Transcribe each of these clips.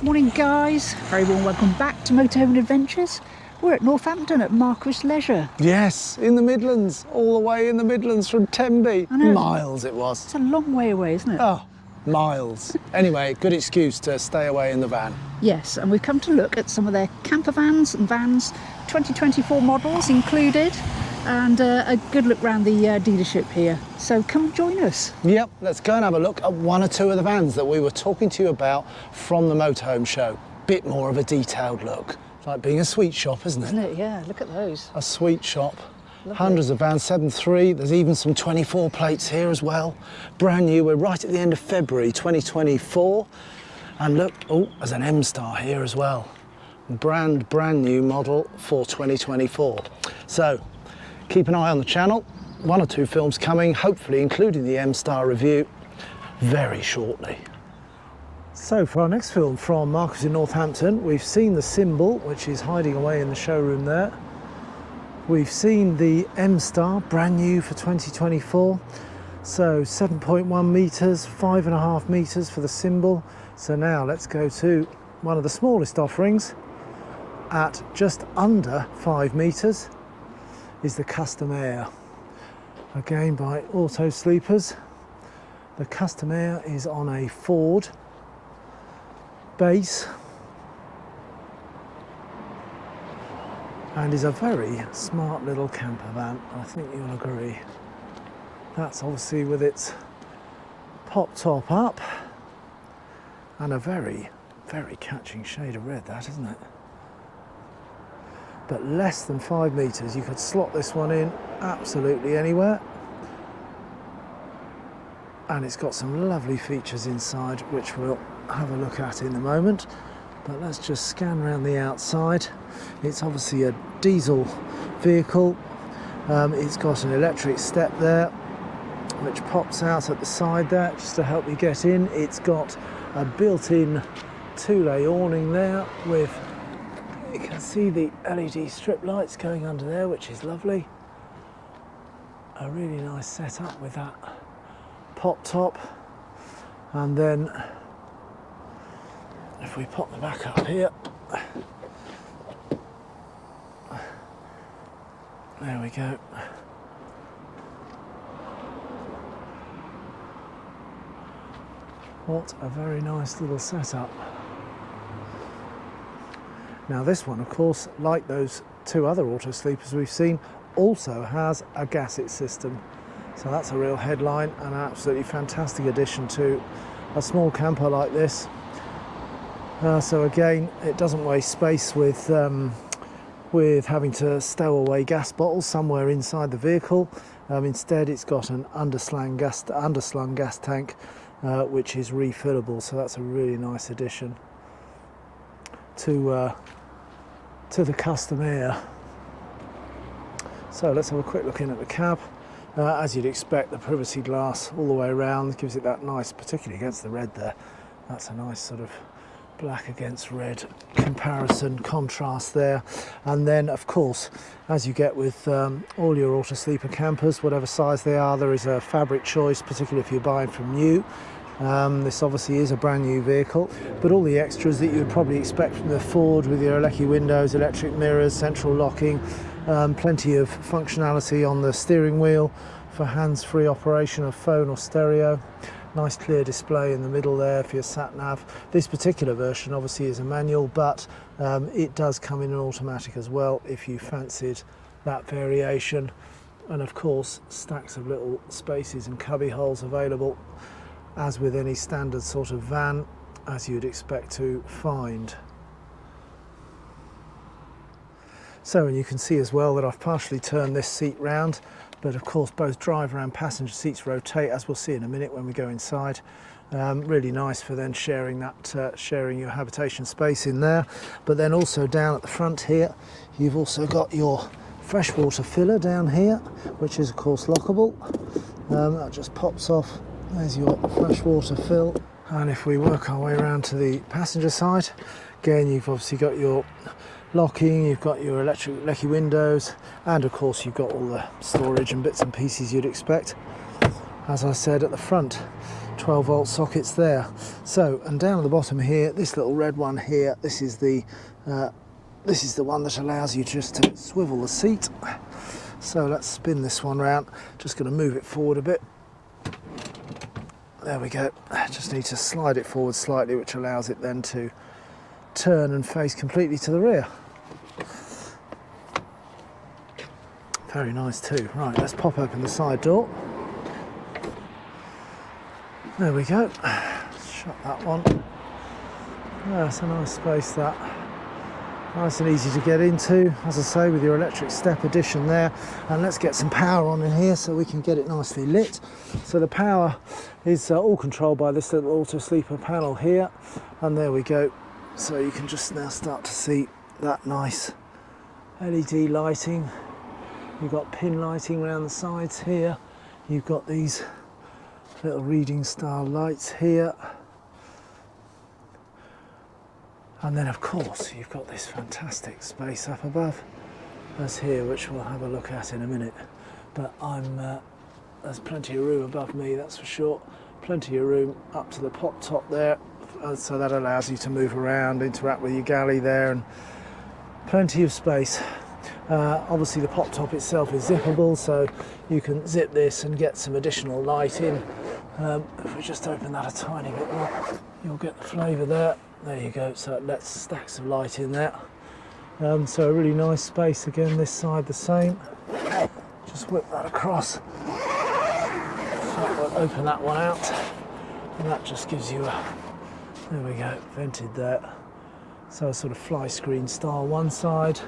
Morning guys, very warm welcome back to Motorhome Adventures. We're at Northampton at Marquis Leisure. Yes, in the Midlands, all the way in the Midlands from Tenby. I know. Miles it was. It's a long way away, isn't it? Oh, miles. Anyway, good excuse to stay away in the van. Yes, and we've come to look at some of their camper vans and vans, 2024 models included, and a good look around the dealership here. So come join us. Yep, let's go and have a look at one or two of the vans that we were talking to you about from the Motorhome show. Bit more of a detailed look. It's like being a sweet shop, isn't it? Isn't it? Yeah, look at those. A sweet shop. Lovely. Hundreds of vans, 7.3. There's even some 24 plates here as well. Brand new. We're right at the end of February 2024. And look, oh, there's an M-Star here as well. Brand new model for 2024. So keep an eye on the channel. One or two films coming, hopefully including the M-Star review, very shortly. So for our next film from Marquis in Northampton, we've seen the Symbol, which is hiding away in the showroom there. We've seen the M-Star, brand new for 2024. So 7.1 metres, 5.5 metres for the Symbol. So now let's go to one of the smallest offerings at just under 5 metres is the Custom Air. Again by Auto Sleepers. The Custom Air is on a Ford base and is a very smart little camper van, I think you'll agree. That's obviously with its pop top up and a very catching shade of red, that, isn't it? But less than 5 metres, you could slot this one in absolutely anywhere. And it's got some lovely features inside, which we'll have a look at in a moment. But let's just scan around the outside. It's obviously a diesel vehicle. It's got an electric step there, which pops out at the side there, just to help you get in. It's got a built-in two-lay awning there with, you can see the LED strip lights going under there, which is lovely. A really nice setup with that pop top. And then if we pop the back up here, there we go. What a very nice little setup. Now this one, of course, like those two other Auto Sleepers we've seen, also has a gasset system. So that's a real headline and an absolutely fantastic addition to a small camper like this. So again, it doesn't waste space with having to stow away gas bottles somewhere inside the vehicle. Instead, it's got an underslung gas tank, which is refillable. So that's a really nice addition to the Custom Air. So let's have a quick look in at the cab. As you'd expect, the privacy glass all the way around gives it that nice, particularly against the red there, that's a nice sort of black against red comparison, contrast there. And then of course, as you get with all your Auto Sleeper campers, whatever size they are, there is a fabric choice, particularly if you're buying from new. This obviously is a brand new vehicle, but all the extras that you would probably expect from the Ford, with your electric windows, electric mirrors, central locking, plenty of functionality on the steering wheel for hands-free operation of phone or stereo. Nice clear display in the middle there for your sat-nav. This particular version obviously is a manual, but it does come in an automatic as well if you fancied that variation. And of course, stacks of little spaces and cubby holes available, as with any standard sort of van, as you'd expect to find. So, and you can see as well that I've partially turned this seat round, but of course both driver and passenger seats rotate, as we'll see in a minute when we go inside. Really nice for then sharing that, sharing your habitation space in there. But then also down at the front here, you've also got your freshwater filler down here, which is of course lockable. That just pops off. There's your freshwater fill. And if we work our way around to the passenger side, again you've obviously got your locking, you've got your electric windows, and of course you've got all the storage and bits and pieces you'd expect. As I said at the front, 12-volt sockets there. So, and down at the bottom here, this little red one here, this is the one that allows you just to swivel the seat. So let's spin this one round. Just going to move it forward a bit. There we go. Just need to slide it forward slightly, which allows it then to turn and face completely to the rear. Very nice too. Right, let's pop open the side door. There we go. Shut that one. That's a nice space, that. Nice and easy to get into, as I say, with your electric step addition there. And let's get some power on in here so we can get it nicely lit. So the power is all controlled by this little auto sleeper panel here. And there we go. So you can just now start to see that nice LED lighting. You've got pin lighting around the sides here. You've got these little reading style lights here. And then of course you've got this fantastic space up above us here, which we'll have a look at in a minute. But there's plenty of room above me, that's for sure. Plenty of room up to the pop top there. So that allows you to move around, interact with your galley there, and plenty of space. Obviously the pop top itself is zippable, so you can zip this and get some additional light in. If we just open that a tiny bit more, you'll get the flavour there. There you go, so it lets stacks of light in there. So a really nice space again, this side the same. Just whip that across. So we'll open that one out, and that just gives you a, there we go, vented there. So a sort of fly screen style one side,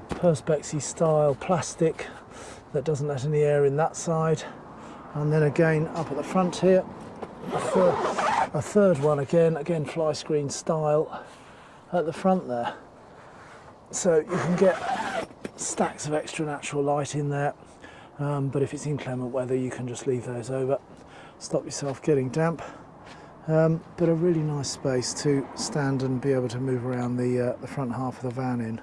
Perspex style plastic that doesn't let any air in that side. And then again up at the front here, a third one again fly screen style at the front there. So you can get stacks of extra natural light in there, but if it's inclement weather you can just leave those over, stop yourself getting damp. But a really nice space to stand and be able to move around the front half of the van in.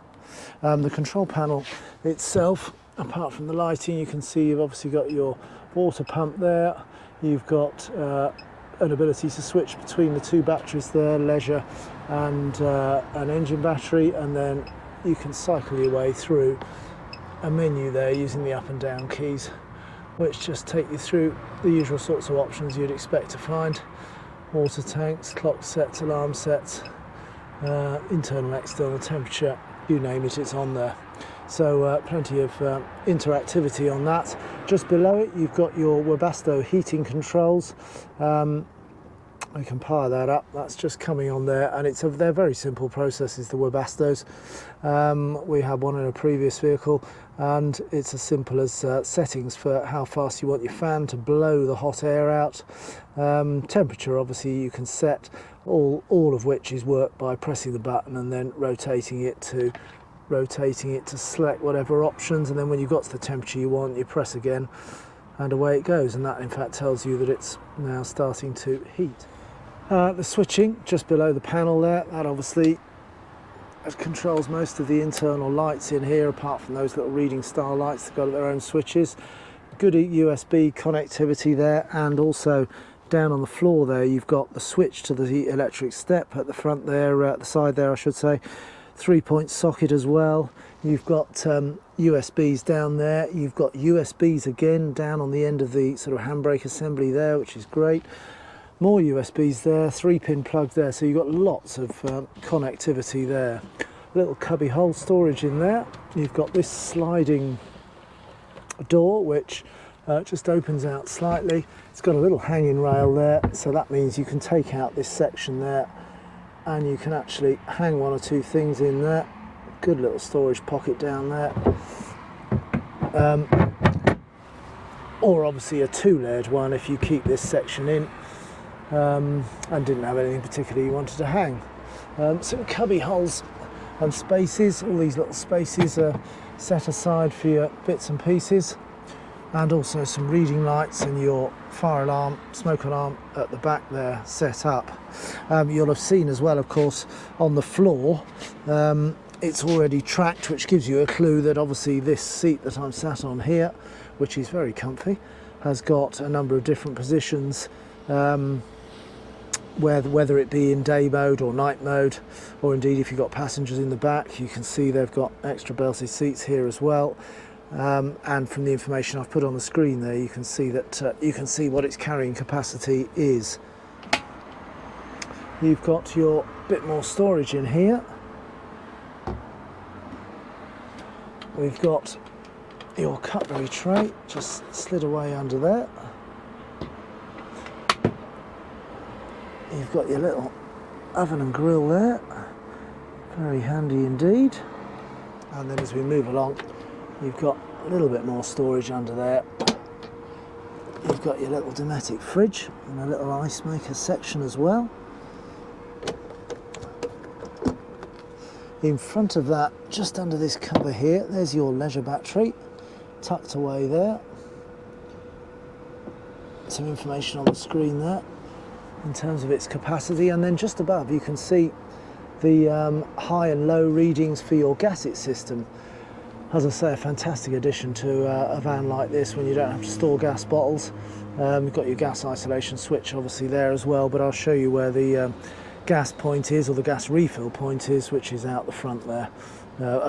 The control panel itself, apart from the lighting, you can see you've obviously got your water pump there. You've got an ability to switch between the two batteries there, leisure and an engine battery, and then you can cycle your way through a menu there using the up and down keys, which just take you through the usual sorts of options you'd expect to find. Water tanks, clock sets, alarm sets, internal, external temperature, you name it, it's on there. So plenty of interactivity on that. Just below it you've got your Webasto heating controls. We can power that up, that's just coming on there, and they're very simple processes, the Webastos. We had one in a previous vehicle, and it's as simple as settings for how fast you want your fan to blow the hot air out. Temperature obviously you can set, all of which is worked by pressing the button and then rotating it to select whatever options, and then when you've got to the temperature you want, you press again and away it goes, and that in fact tells you that it's now starting to heat. The switching just below the panel there, that obviously controls most of the internal lights in here, apart from those little reading star lights that got their own switches. Good USB connectivity there, and also down on the floor there you've got the switch to the electric step at the front there, at the side there I should say. 3-point socket as well. You've got USBs down there. You've got USBs again down on the end of the sort of handbrake assembly there, which is great. More USBs there, 3-pin plug there, so you've got lots of connectivity there. Little cubby hole storage in there. You've got this sliding door which just opens out slightly. It's got a little hanging rail there, so that means you can take out this section there and you can actually hang one or two things in there. Good little storage pocket down there. Or obviously a 2-layered one if you keep this section in and didn't have anything particularly you wanted to hang. Some cubby holes and spaces. All these little spaces are set aside for your bits and pieces, and also some reading lights and your fire alarm, smoke alarm at the back there set up. You'll have seen as well, of course, on the floor it's already tracked, which gives you a clue that obviously this seat that I'm sat on here, which is very comfy, has got a number of different positions whether it be in day mode or night mode, or indeed if you've got passengers in the back. You can see they've got extra belted seats here as well, and from the information I've put on the screen there, you can see that you can see what its carrying capacity is. You've got your bit more storage in here. We've got your cutlery tray just slid away under there. You've got your little oven and grill there, very handy indeed. And then as we move along, you've got a little bit more storage under there. You've got your little Dometic fridge and a little ice maker section as well. In front of that, just under this cover here, there's your leisure battery tucked away there. Some information on the screen there in terms of its capacity, and then just above you can see the high and low readings for your gasket system. As I say, a fantastic addition to a van like this when you don't have to store gas bottles. You've got your gas isolation switch obviously there as well, but I'll show you where the gas point is, or the gas refill point is, which is out the front there,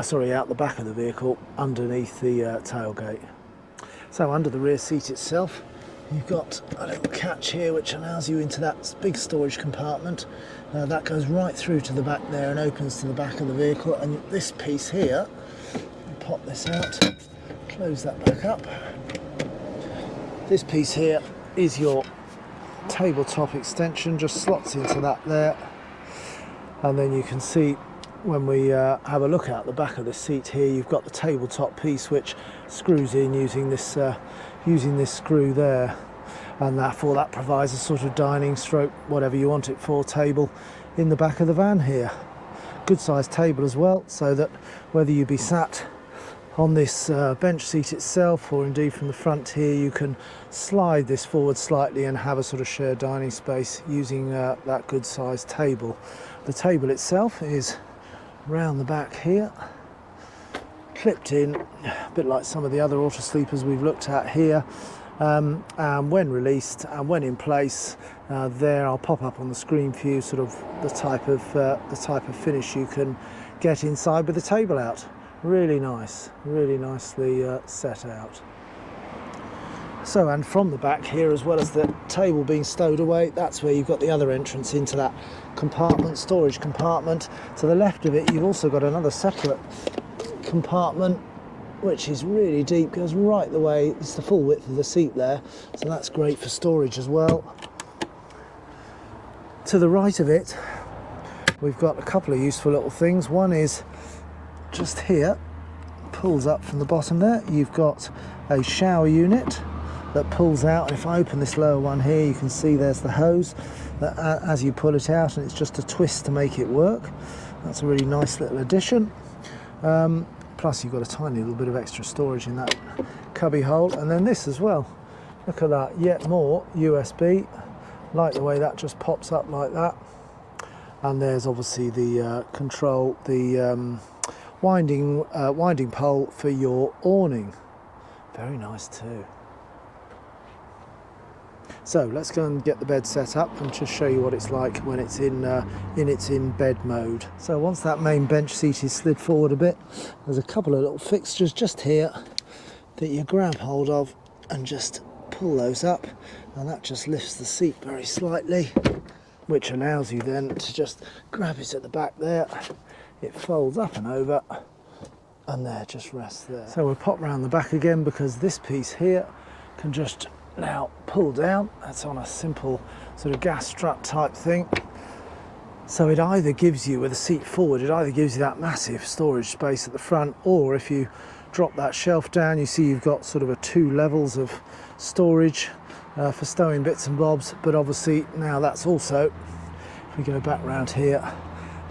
sorry, out the back of the vehicle underneath the tailgate. So under the rear seat itself, you've got a little catch here which allows you into that big storage compartment. That goes right through to the back there and opens to the back of the vehicle. And this piece here, pop this out, close that back up. This piece here is your tabletop extension, just slots into that there. And then you can see when we have a look out the back of the seat here, you've got the tabletop piece which screws in using this screw there, and therefore that provides a sort of dining stroke, whatever you want it for, table in the back of the van here. Good sized table as well, so that whether you be sat on this bench seat itself or indeed from the front here, you can slide this forward slightly and have a sort of shared dining space using that good sized table. The table itself is round the back here, clipped in, a bit like some of the other auto sleepers we've looked at here, and when released and when in place, there I'll pop up on the screen for you sort of the type of finish you can get inside with the table out. Really nice, really nicely set out. So, and from the back here, as well as the table being stowed away, that's where you've got the other entrance into that compartment, storage compartment. To the left of it, you've also got another separate compartment which is really deep, goes right the way, it's the full width of the seat there, so that's great for storage as well. To the right of it, we've got a couple of useful little things. One is just here, pulls up from the bottom there. You've got a shower unit that pulls out, and if I open this lower one here, you can see there's the hose that as you pull it out, and it's just a twist to make it work. That's a really nice little addition. Plus you've got a tiny little bit of extra storage in that cubby hole, and then this as well. Look at that, yet more USB. Like the way that just pops up like that. And there's obviously the control, the winding pole for your awning. Very nice too. So let's go and get the bed set up and just show you what it's like when it's in bed mode. So once that main bench seat is slid forward a bit, there's a couple of little fixtures just here that you grab hold of and just pull those up, and that just lifts the seat very slightly, which allows you then to just grab it at the back there. It folds up and over, and there, just rests there. So we'll pop round the back again, because this piece here can just now pull down. That's on a simple sort of gas strut type thing. So it either gives you, with the seat forward, it either gives you that massive storage space at the front, or if you drop that shelf down, you see you've got sort of a 2 levels of storage for stowing bits and bobs. But obviously now that's also, if we go back round here,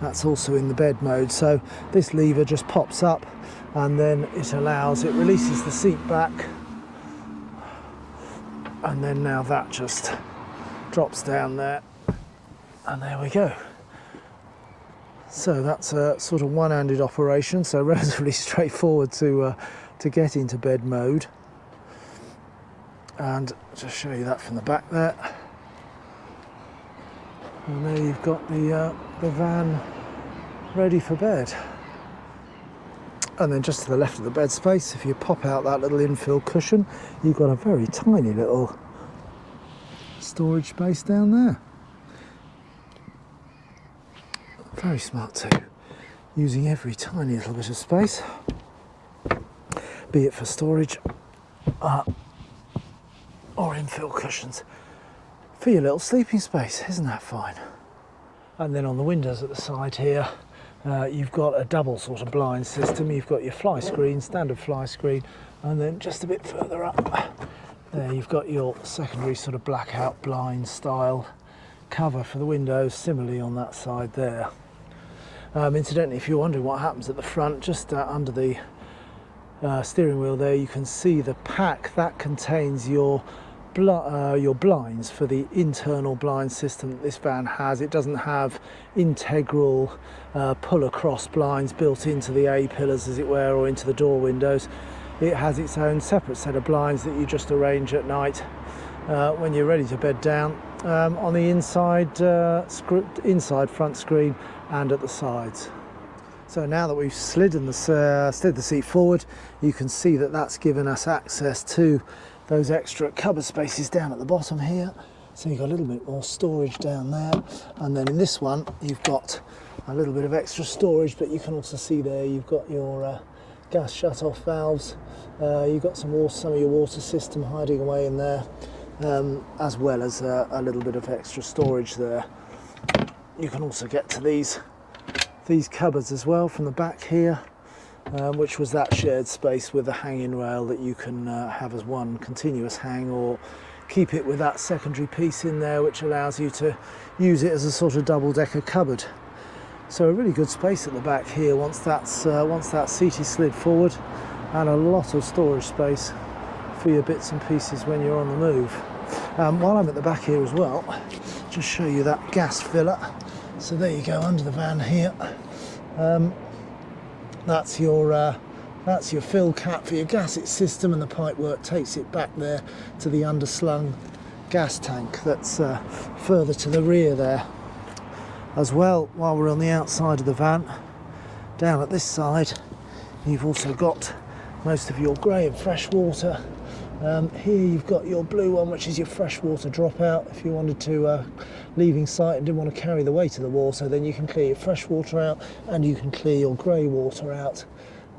that's also in the bed mode. So this lever just pops up, and then it releases the seat back, and then now that just drops down there, and there we go. So that's a sort of one-handed operation, so relatively straightforward to get into bed mode. And just show you that from the back there. And there you've got the van ready for bed. And then just to the left of the bed space, if you pop out that little infill cushion, you've got a very tiny little storage space down there. Very smart too, using every tiny little bit of space, be it for storage or infill cushions for your little sleeping space. Isn't that fine? And then on the windows at the side here, you've got a double sort of blind system. You've got your fly screen, standard fly screen, and then just a bit further up there you've got your secondary sort of blackout blind style cover for the windows, similarly on that side there. Incidentally, if you're wondering what happens at the front, just under the steering wheel there, you can see the pack that contains your blinds for the internal blind system that this van has. It doesn't have integral pull across blinds built into the A-pillars, as it were, or into the door windows. It has its own separate set of blinds that you just arrange at night when you're ready to bed down on the inside front screen and at the sides. So now that we've slid the seat forward, you can see that that's given us access to those extra cupboard spaces down at the bottom here. So you've got a little bit more storage down there, and then in this one you've got a little bit of extra storage, but you can also see there you've got your gas shut-off valves. You've got some of your water system hiding away in there, as well as a little bit of extra storage there. You can also get to these cupboards as well from the back here, which was that shared space with a hanging rail that you can have as one continuous hang, or keep it with that secondary piece in there, which allows you to use it as a sort of double-decker cupboard. So a really good space at the back here once that seat is slid forward, and a lot of storage space for your bits and pieces when you're on the move. While I'm at the back here as well, just show you that gas filler. So there you go, under the van here. That's your fill cap for your gas system, and the pipework takes it back there to the underslung gas tank that's further to the rear there. As well, while we're on the outside of the van, down at this side, you've also got most of your grey and fresh water. Here you've got your blue one, which is your freshwater dropout. If you wanted to, leaving site and didn't want to carry the weight of the water, then you can clear your fresh water out, and you can clear your grey water out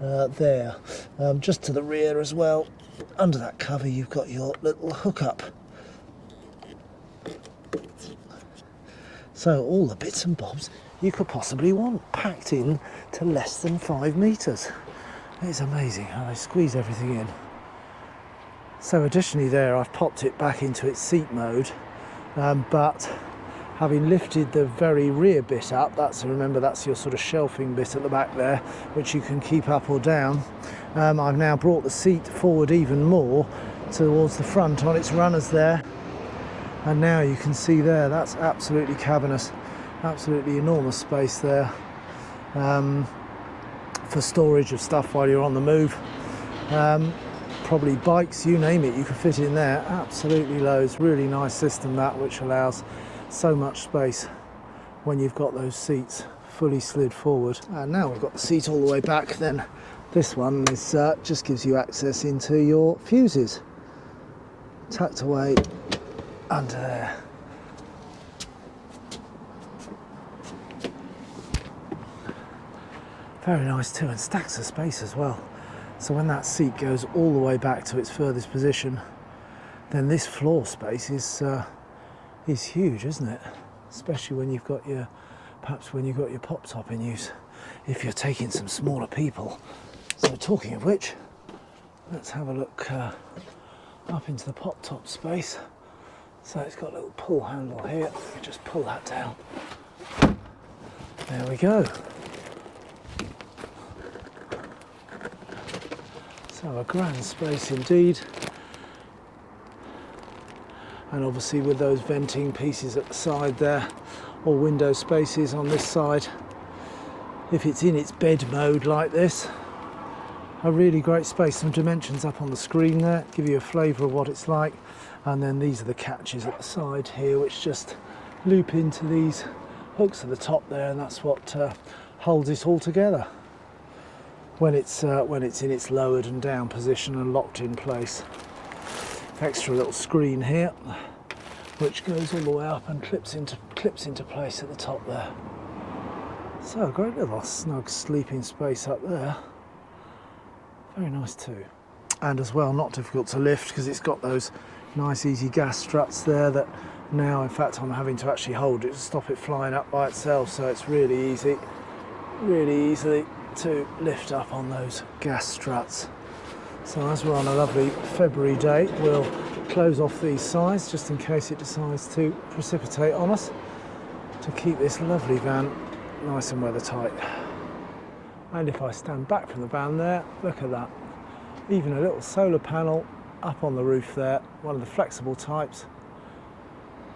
there. Just to the rear as well, under that cover, you've got your little hookup. So all the bits and bobs you could possibly want, packed in to less than 5 metres. It's amazing how they squeeze everything in. So additionally there, I've popped it back into its seat mode, but having lifted the very rear bit up, remember that's your sort of shelving bit at the back there, which you can keep up or down. I've now brought the seat forward even more towards the front on its runners there, and now you can see there, that's absolutely cavernous, absolutely enormous space there for storage of stuff while you're on the move. Probably bikes, you name it, you can fit in there. Absolutely loads. Really nice system that, which allows so much space when you've got those seats fully slid forward. And now we've got the seat all the way back, then this one is just gives you access into your fuses, tucked away under there. Very nice too, and stacks of space as well. So when that seat goes all the way back to its furthest position, then this floor space is huge, isn't it? Especially when you've got your, perhaps when you've got your pop top in use, if you're taking some smaller people. So talking of which, let's have a look up into the pop top space. So it's got a little pull handle here. Let me just pull that down. There we go. So a grand space indeed. And obviously with those venting pieces at the side there, or window spaces on this side, if it's in its bed mode like this, a really great space. Some dimensions up on the screen there, give you a flavour of what it's like. And then these are the catches at the side here, which just loop into these hooks at the top there, and that's what holds it all together when it's in its lowered and down position and locked in place. Extra little screen here, which goes all the way up and clips into place at the top there. So a great little snug sleeping space up there. Very nice too. And as well, not difficult to lift because it's got those nice easy gas struts there that now in fact I'm having to actually hold it to stop it flying up by itself, so it's really easy, really easily to lift up on those gas struts. So as we're on a lovely February day, we'll close off these sides just in case it decides to precipitate on us, to keep this lovely van nice and weather tight. And if I stand back from the van there, look at that. Even a little solar panel up on the roof there, one of the flexible types,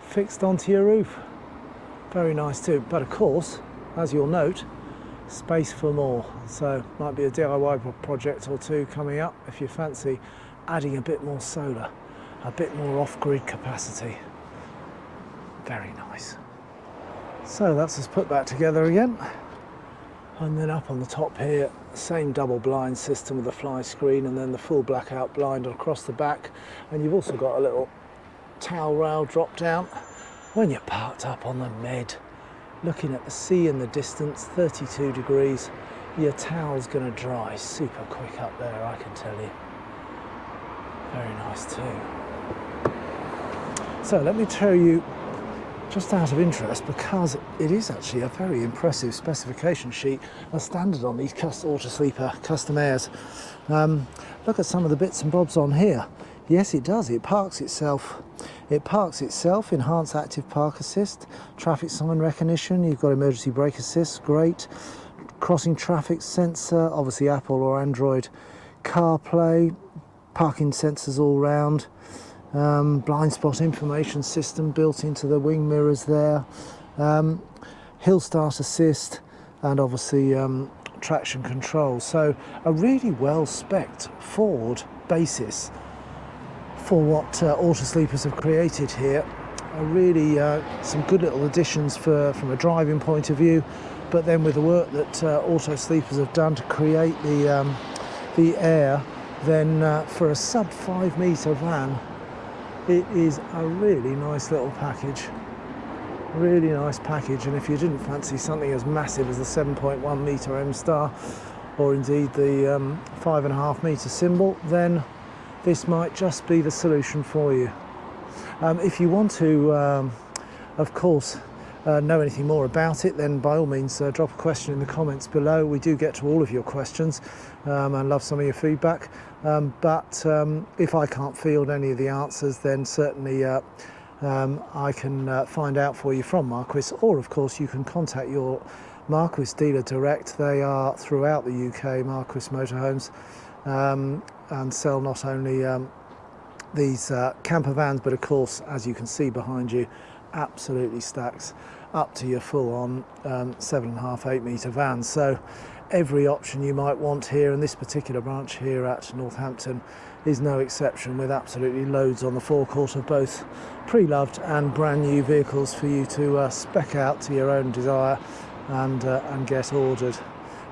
fixed onto your roof. Very nice too, but of course, as you'll note, space for more. So might be a DIY project or two coming up if you fancy adding a bit more solar, a bit more off-grid capacity. Very nice. So that's us put back together again. And then up on the top here, same double blind system with the fly screen and then the full blackout blind across the back. And you've also got a little towel rail drop down. When you're parked up on the Med, looking at the sea in the distance, 32 degrees, your towel's going to dry super quick up there, I can tell you. Very nice too. So let me tell you, just out of interest, because it is actually a very impressive specification sheet, a standard on these Autosleeper Custom Airs. Look at some of the bits and bobs on here. Yes, it does. It parks itself. It parks itself, enhanced active park assist, traffic sign recognition, you've got emergency brake assist, great. Crossing traffic sensor, obviously Apple or Android CarPlay, parking sensors all round, blind spot information system built into the wing mirrors there, hill start assist, and obviously traction control. So a really well spec'd Ford basis for what Autosleepers have created here. Really some good little additions from a driving point of view, but then with the work that Autosleepers have done to create the Air, then for a sub 5 metre van, it is a really nice little package. Really nice package, and if you didn't fancy something as massive as the 7.1 metre M-Star, or indeed the 5.5 metre symbol, then this might just be the solution for you. If you want to, of course, know anything more about it, then by all means drop a question in the comments below. We do get to all of your questions and love some of your feedback. But if I can't field any of the answers, then certainly I can find out for you from Marquis, or of course you can contact your Marquis dealer direct. They are throughout the UK, Marquis Motorhomes, and sell not only these camper vans, but of course, as you can see behind you, absolutely stacks up to your full-on 7.5, 8 metre vans. So every option you might want here, and this particular branch here at Northampton is no exception, with absolutely loads on the forecourt of both pre-loved and brand new vehicles for you to spec out to your own desire and get ordered.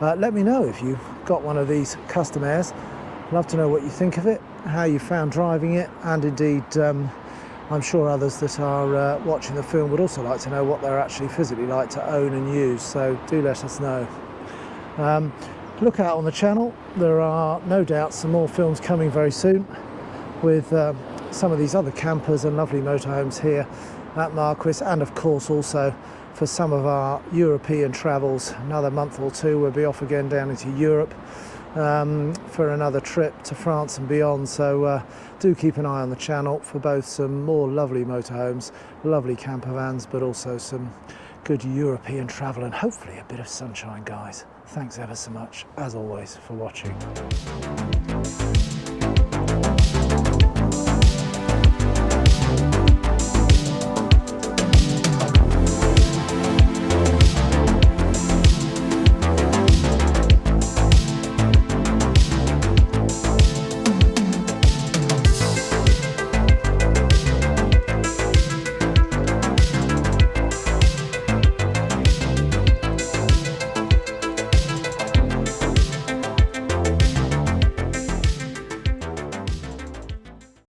Let me know if you've got one of these custom airs. Love to know what you think of it, how you found driving it, and indeed I'm sure others that are watching the film would also like to know what they're actually physically like to own and use, so do let us know. Look out on the channel, there are no doubt some more films coming very soon with some of these other campers and lovely motorhomes here at Marquis, and of course also for some of our European travels. Another month or two we'll be off again down into Europe for another trip to France and beyond, so do keep an eye on the channel for both some more lovely motorhomes, lovely camper vans, but also some good European travel and hopefully a bit of sunshine, guys. Thanks ever so much, as always, for watching.